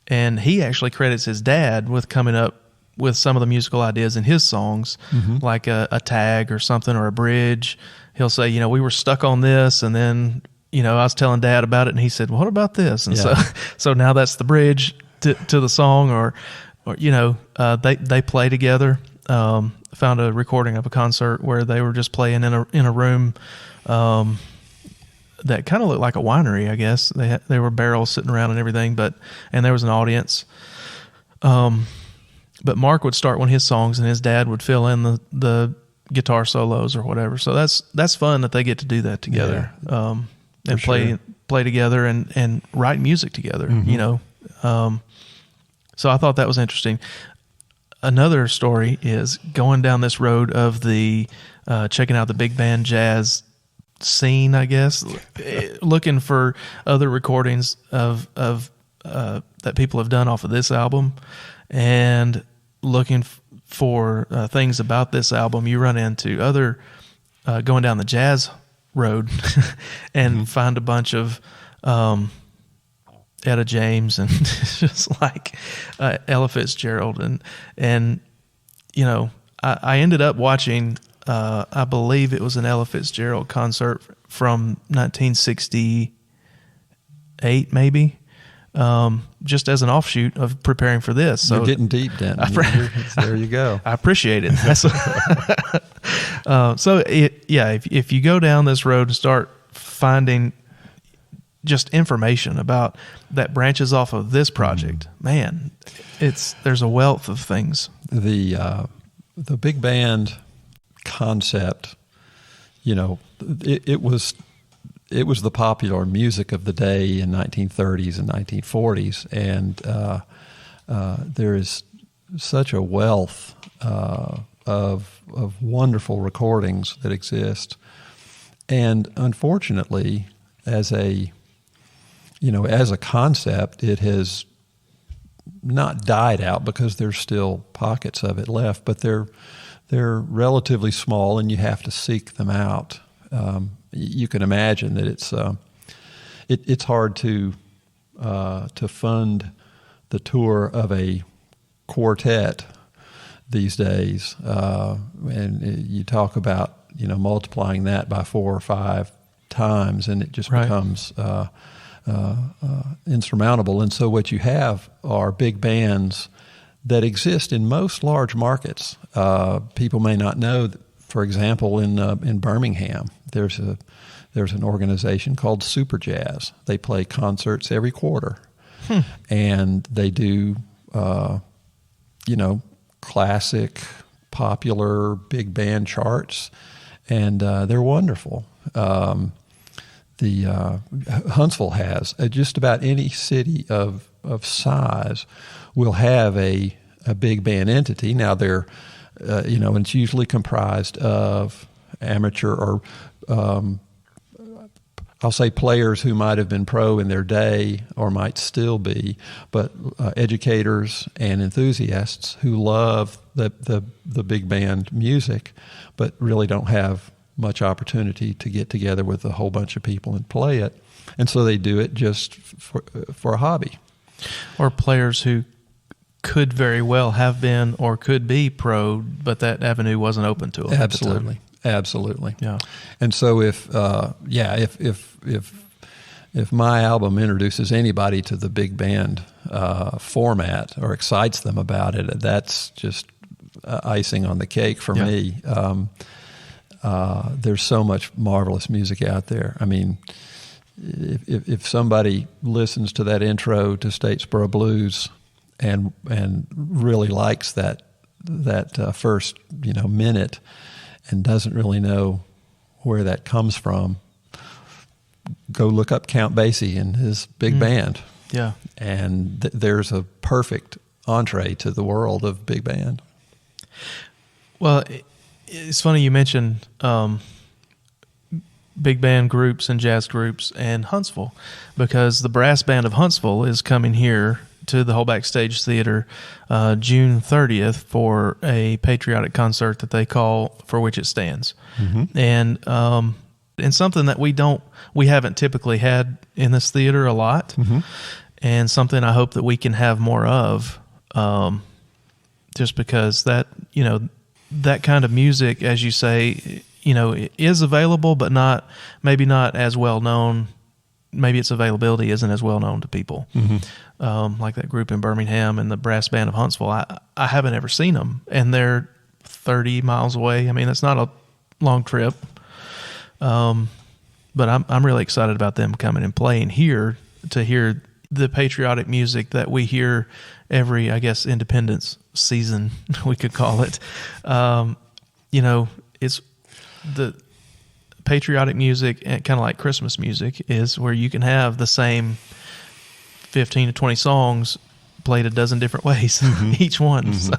and he actually credits his dad with coming up with some of the musical ideas in his songs, like a tag or something or a bridge. He'll say, we were stuck on this, and then I was telling Dad about it, and he said, well, what about this? And so now that's the bridge to the song, or they play together. Found a recording of a concert where they were just playing in a room that kind of looked like a winery, I guess. They were barrels sitting around and everything, and there was an audience. But Mark would start one of his songs, and his dad would fill in the guitar solos or whatever. So that's fun that they get to do that together, and play together and write music together. So I thought that was interesting. Another story is going down this road of the checking out the big band jazz scene, I guess, looking for other recordings of that people have done off of this album, and looking for things about this album. You run into other going down the jazz road and find a bunch of Etta James and just like Ella Fitzgerald, and I ended up watching I believe it was an Ella Fitzgerald concert from 1968 maybe, just as an offshoot of preparing for this. So you're getting deep, Dan. There you go. I appreciate it. If you go down this road and start finding just information about that branches off of this project, man, there's a wealth of things. The big band concept, it was the popular music of the day in 1930s and 1940s, and there is such a wealth of wonderful recordings that exist, and unfortunately, as a concept, it has not died out because there's still pockets of it left, but they're relatively small, and you have to seek them out. You can imagine that it's hard to fund the tour of a quartet these days, and you talk about multiplying that by 4 or 5 times, and it just becomes insurmountable. And so what you have are big bands that exist in most large markets. People may not know that, for example, in Birmingham, there's an organization called Super Jazz. They play concerts every quarter, and they do classic, popular big band charts, and they're wonderful. The Huntsville has just about any city of size will have a big band entity. Now they're and it's usually comprised of amateur or I'll say players who might have been pro in their day or might still be, but educators and enthusiasts who love the big band music, but really don't have much opportunity to get together with a whole bunch of people and play it. And so they do it just for a hobby. Or players who could very well have been or could be pro, but that avenue wasn't open to them. Absolutely. Absolutely. Yeah. And so if my album introduces anybody to the big band format or excites them about it, that's just icing on the cake for me. There's so much marvelous music out there. I mean, if somebody listens to that intro to Statesboro Blues and really likes that first minute and doesn't really know where that comes from, go look up Count Basie and his big band. Yeah. And there's a perfect entree to the world of big band. Well, it's funny you mentioned big band groups and jazz groups and Huntsville, because the brass band of Huntsville is coming here to the Holback Stage Theater June 30th for a patriotic concert that they call For Which It Stands. Mm-hmm. And something that we haven't typically had in this theater a lot, mm-hmm. and something I hope that we can have more of, just because that kind of music, as you say, is available, but maybe not as well known. Maybe its availability isn't as well known to people. Mm-hmm. Like that group in Birmingham and the brass band of Huntsville. I haven't ever seen them, and they're 30 miles away. I mean, it's not a long trip. But I'm really excited about them coming and playing here to hear the patriotic music that we hear every, I guess, Independence season, we could call it. It's the patriotic music, and kind of like Christmas music, is where you can have the same 15 to 20 songs played a dozen different ways, mm-hmm. each one. Mm-hmm. So.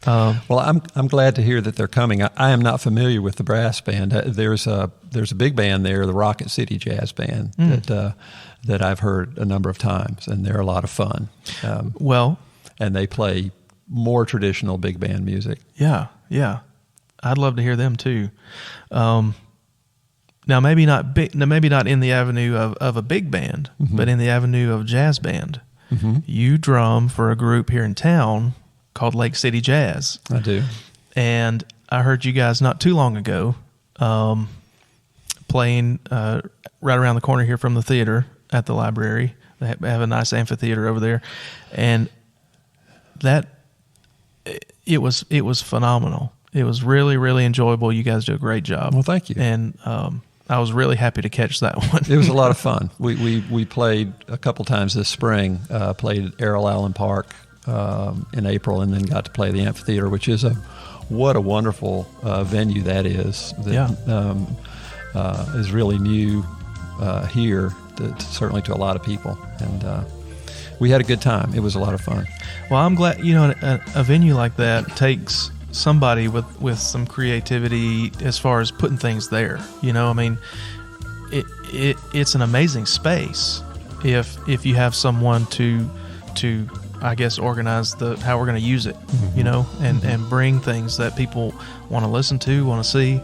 Mm-hmm. Well, I'm glad to hear that they're coming. I am not familiar with the brass band. There's a big band there, the Rocket City Jazz Band, that I've heard a number of times, and they're a lot of fun. And they play more traditional big band music. Yeah. I'd love to hear them too. Now, maybe not in the avenue of a big band, mm-hmm. but in the avenue of jazz band. Mm-hmm. You drum for a group here in town called Lake City Jazz. I do. And I heard you guys not too long ago playing right around the corner here from the theater at the library. They have a nice amphitheater over there. And it was phenomenal. It was really, really enjoyable. You guys do a great job. Well, thank you. And I was really happy to catch that one. It was a lot of fun. We played a couple times this spring. Played at Errol Allen Park in April, and then got to play the amphitheater, which is what a wonderful venue that is. Is really new here, certainly to a lot of people, and we had a good time. It was a lot of fun. Well, I'm glad a venue like that takes somebody with some creativity as far as putting things there. I mean, it's an amazing space if you have someone to I guess organize how we're going to use it, mm-hmm. and bring things that people want to listen to, want to see.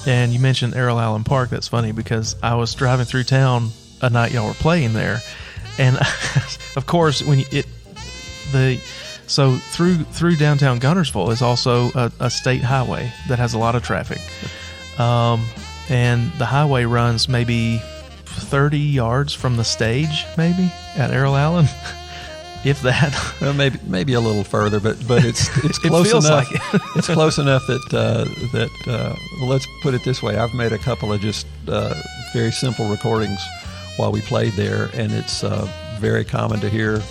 And you mentioned Errol Allen Park. That's funny because I was driving through town a night y'all were playing there, and of course so through downtown Guntersville is also a state highway that has a lot of traffic, and the highway runs maybe 30 yards from the stage, maybe at Errol Allen, if that. Well, maybe a little further, but it's close feels enough. Like it. It's close enough that well, let's put it this way. I've made a couple of just very simple recordings while we played there, and it's very common to hear,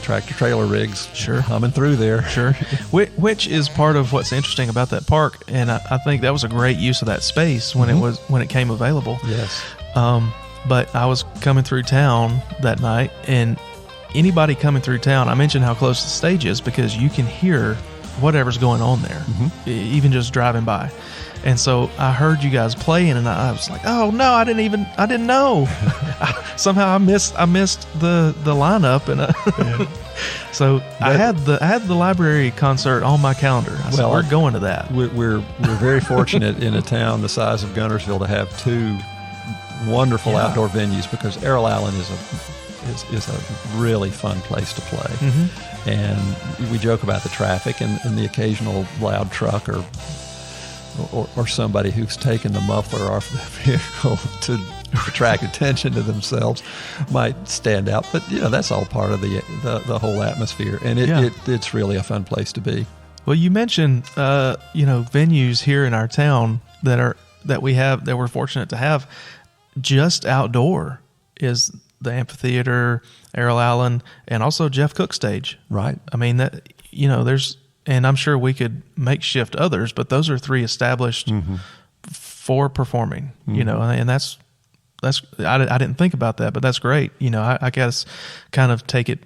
tractor trailer rigs humming through there. Sure. Which is part of what's interesting about that park, and I think that was a great use of that space when mm-hmm. when it came available. Yes. But I was coming through town that night, and anybody coming through town, I mentioned how close the stage is because you can hear whatever's going on there, even just driving by. And so I heard you guys playing, and I was like, "Oh no, I didn't know." Somehow I missed the lineup, and so I had the library concert on my calendar. I said, "We're going to that." We're very fortunate in a town the size of Guntersville to have two wonderful outdoor venues, because Errol Allen is a really fun place to play. And we joke about the traffic and the occasional loud truck or somebody who's taken the muffler off the vehicle to attract attention to themselves might stand out. But that's all part of the whole atmosphere, and it's really a fun place to be. Well, you mentioned venues here in our town that we're fortunate to have just outdoor is the amphitheater, Errol Allen, and also Jeff Cook Stage. Right. I mean that there's. And I'm sure we could makeshift others, but those are three established for performing, and that's I didn't think about that, but that's great. I guess kind of take it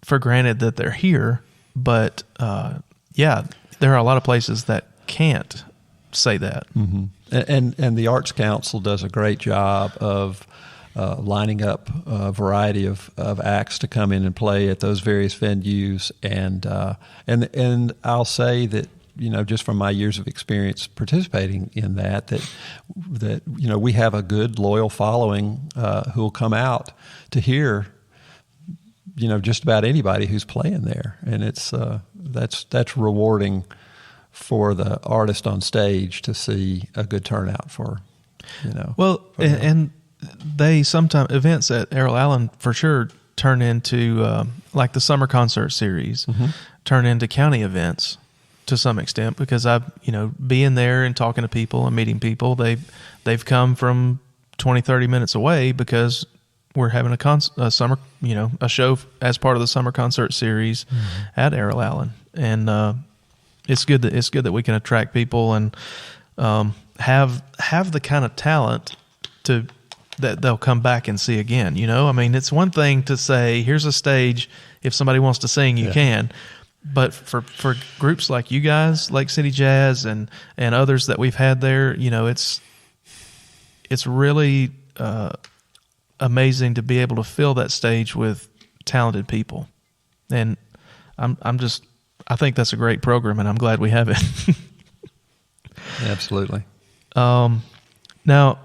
for granted that they're here, but there are a lot of places that can't say that. And the Arts Council does a great job of lining up a variety of acts to come in and play at those various venues, and I'll say that just from my years of experience participating in that we have a good loyal following who will come out to hear just about anybody who's playing there, and it's that's rewarding for the artist on stage to see a good turnout for and they sometimes events at Errol Allen for sure turn into like the summer concert series, turn into county events to some extent, because I've being there and talking to people and meeting people, they've come from 20-30 minutes away because we're having a summer a show as part of the summer concert series at Errol Allen, and it's good that we can attract people and have the kind of talent that they'll come back and see again. I mean, it's one thing to say, here's a stage, if somebody wants to sing, you can. But for groups like you guys, Lake City Jazz and others that we've had there, it's really amazing to be able to fill that stage with talented people. And I think that's a great program, and I'm glad we have it. Absolutely. Now,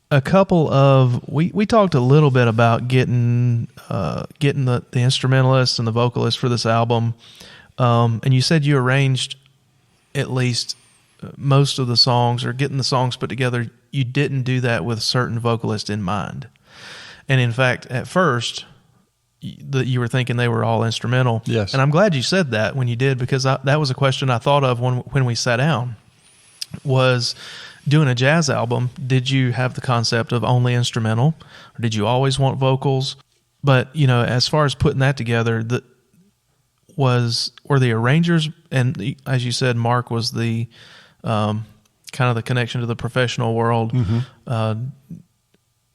a couple of we talked a little bit about getting the instrumentalists and the vocalists for this album, and you said you arranged at least most of the songs, or getting the songs put together. You didn't do that with a certain vocalist in mind, and in fact, at first, you were thinking they were all instrumental. Yes, and I'm glad you said that when you did, because that was a question I thought of when we sat down. Was doing a jazz album, did you have the concept of only instrumental, or did you always want vocals? But as far as putting that together, were the arrangers, and as you said, Mark was the kind of the connection to the professional world.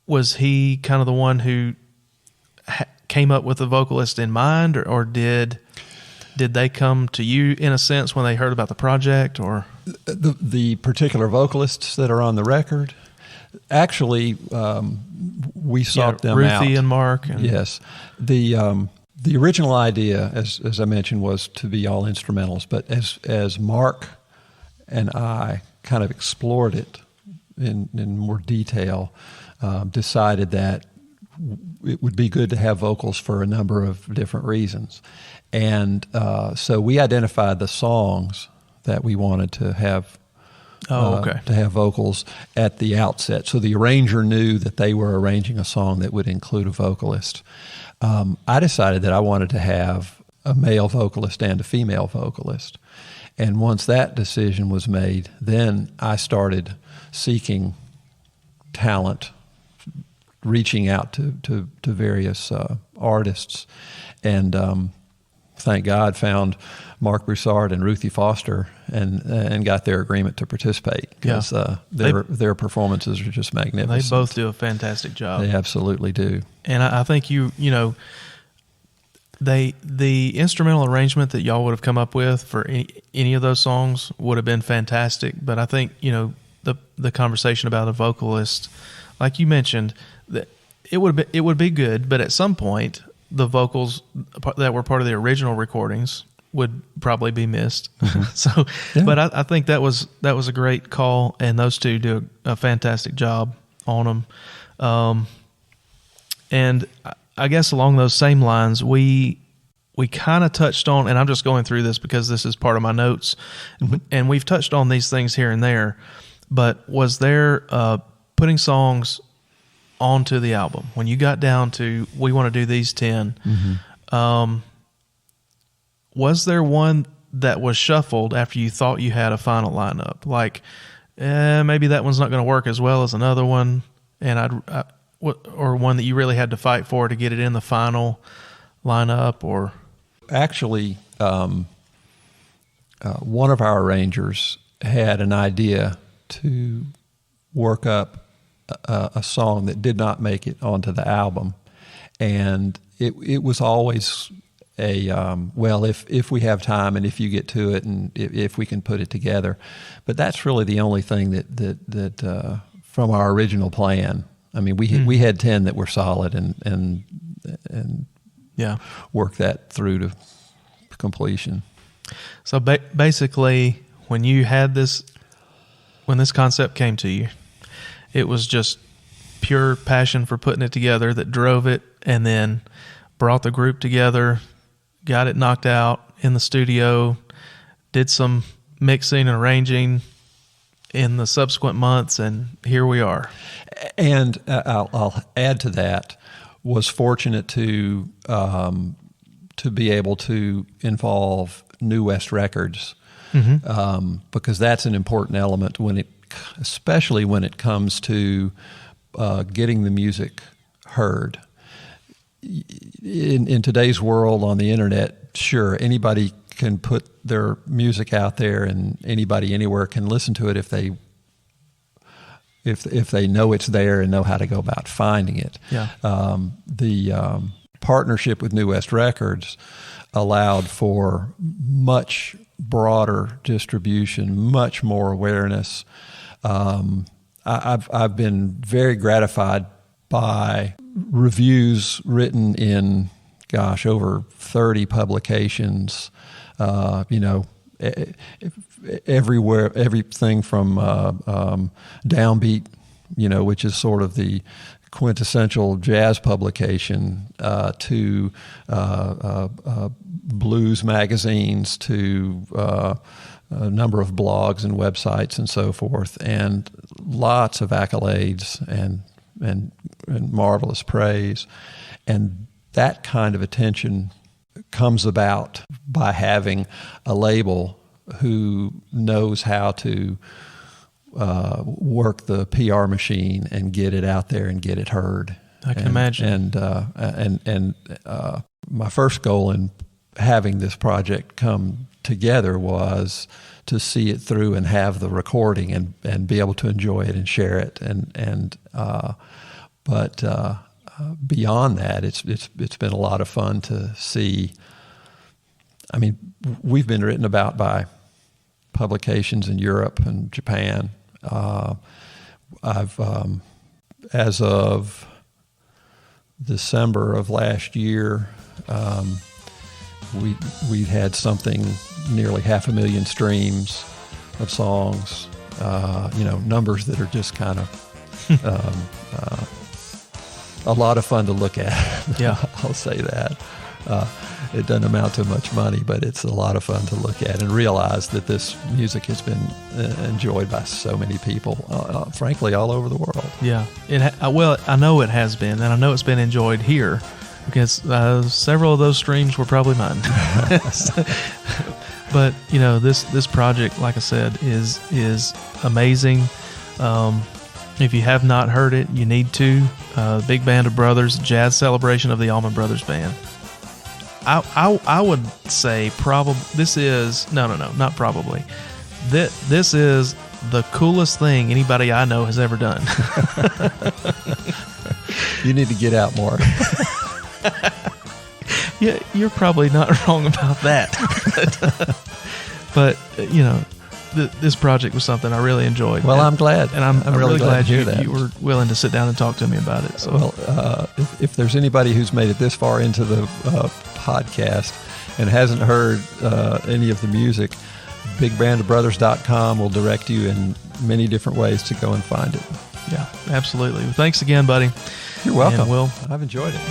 Was he kind of the one who came up with the vocalist in mind, or did they come to you in a sense when they heard about the project? Or the particular vocalists that are on the record, actually, we sought them out. Ruthie and Mark. Yes, the original idea, as I mentioned, was to be all instrumentals. But as Mark and I kind of explored it in more detail, decided that it would be good to have vocals for a number of different reasons. And so we identified the songs that we wanted to have to have vocals at the outset. So the arranger knew that they were arranging a song that would include a vocalist. I decided that I wanted to have a male vocalist and a female vocalist. And once that decision was made, then I started seeking talent, reaching out to various artists, and thank God found Mark Broussard and Ruthie Foster and got their agreement to participate, because their performances are just magnificent. They both do a fantastic job. They absolutely do. And I think the instrumental arrangement that y'all would have come up with for any of those songs would have been fantastic. But I think, the conversation about a vocalist, like you mentioned, that it would be good, but at some point the vocals that were part of the original recordings would probably be missed. Mm-hmm. So, yeah. But I think that was a great call, and those two do a fantastic job on them. And I guess along those same lines, we kind of touched on, and I'm just going through this because this is part of my notes, mm-hmm. and we've touched on these things here and there, but was there putting songs onto the album when you got down to, we want to do these 10, mm-hmm. Was there one that was shuffled after you thought you had a final lineup? Like, maybe that one's not going to work as well as another one, and or one that you really had to fight for to get it in the final lineup? Or actually, one of our arrangers had an idea to work up a song that did not make it onto the album, and it was always well, if we have time and if you get to it and if we can put it together. But that's really the only thing that from our original plan. I mean, we had 10 that were solid and yeah, worked that through to completion. So basically, when this concept came to you, it was just pure passion for putting it together that drove it, and then brought the group together, got it knocked out in the studio, did some mixing and arranging in the subsequent months, and here we are. And I'll add to that, was fortunate to be able to involve New West Records, mm-hmm. Because that's an important element especially when it comes to getting the music heard. In today's world on the internet, sure, anybody can put their music out there, and anybody anywhere can listen to it if they know it's there and know how to go about finding it. Yeah. The partnership with New West Records allowed for much broader distribution, much more awareness. I've been very gratified by reviews written in, over 30 publications, everywhere, everything from Downbeat, which is sort of the quintessential jazz publication, to blues magazines, to a number of blogs and websites and so forth, and lots of accolades and marvelous praise. And that kind of attention comes about by having a label who knows how to work the PR machine and get it out there and get it heard. I can imagine. And my first goal in having this project come together was to see it through and have the recording and be able to enjoy it and share it. But beyond that, it's been a lot of fun to see. I mean, we've been written about by publications in Europe and Japan. I've as of December of last year, we had something nearly 500,000 streams of songs. Numbers that are just kind of a lot of fun to look at. Yeah, I'll say that. It doesn't amount to much money, but it's a lot of fun to look at and realize that this music has been enjoyed by so many people, frankly, all over the world. Yeah. Well, I know it has been, and I know it's been enjoyed here because several of those streams were probably mine. But, this project, like I said, is amazing. If you have not heard it, you need to. Big Band of Brothers, jazz celebration of the Allman Brothers Band. I would say probably this is not probably. This is the coolest thing anybody I know has ever done. You need to get out more. Yeah, you're probably not wrong about that. but this project was something I really enjoyed. Well, I'm glad. And I'm really glad to hear that. you were willing to sit down and talk to me about it. So. Well, if there's anybody who's made it this far into the podcast and hasn't heard any of the music, bigbandofbrothers.com will direct you in many different ways to go and find it. Yeah, absolutely. Well, thanks again, buddy. You're welcome. And I've enjoyed it.